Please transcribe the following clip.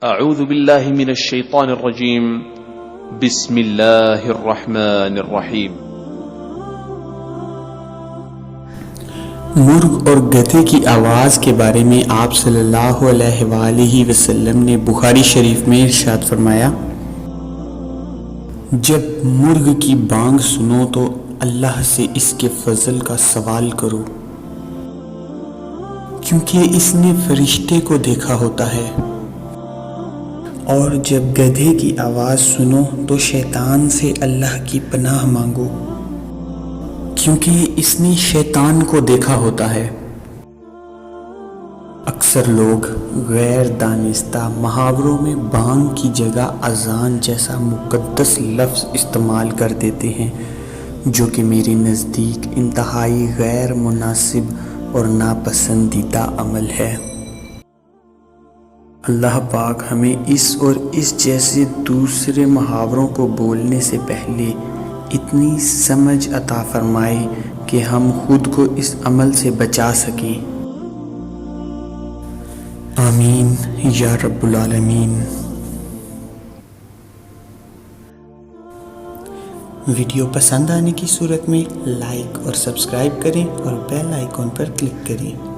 اعوذ باللہ من الشیطان الرجیم بسم اللہ الرحمن الرحیم۔ مرغ اور گدھے کی آواز کے بارے میں آپ صلی اللہ علیہ وآلہ وسلم نے بخاری شریف میں ارشاد فرمایا، جب مرغ کی بانگ سنو تو اللہ سے اس کے فضل کا سوال کرو، کیونکہ اس نے فرشتے کو دیکھا ہوتا ہے۔ اور جب گدھے کی آواز سنو تو شیطان سے اللہ کی پناہ مانگو، کیونکہ اس نے شیطان کو دیکھا ہوتا ہے۔ اکثر لوگ غیر دانستہ محاوروں میں بانگ کی جگہ اذان جیسا مقدس لفظ استعمال کر دیتے ہیں، جو کہ میرے نزدیک انتہائی غیر مناسب اور ناپسندیدہ عمل ہے۔ اللہ پاک ہمیں اس اور اس جیسے دوسرے محاوروں کو بولنے سے پہلے اتنی سمجھ عطا فرمائے کہ ہم خود کو اس عمل سے بچا سکیں۔ آمین یا رب العالمین۔ ویڈیو پسند آنے کی صورت میں لائک اور سبسکرائب کریں اور بیل آئیکن پر کلک کریں۔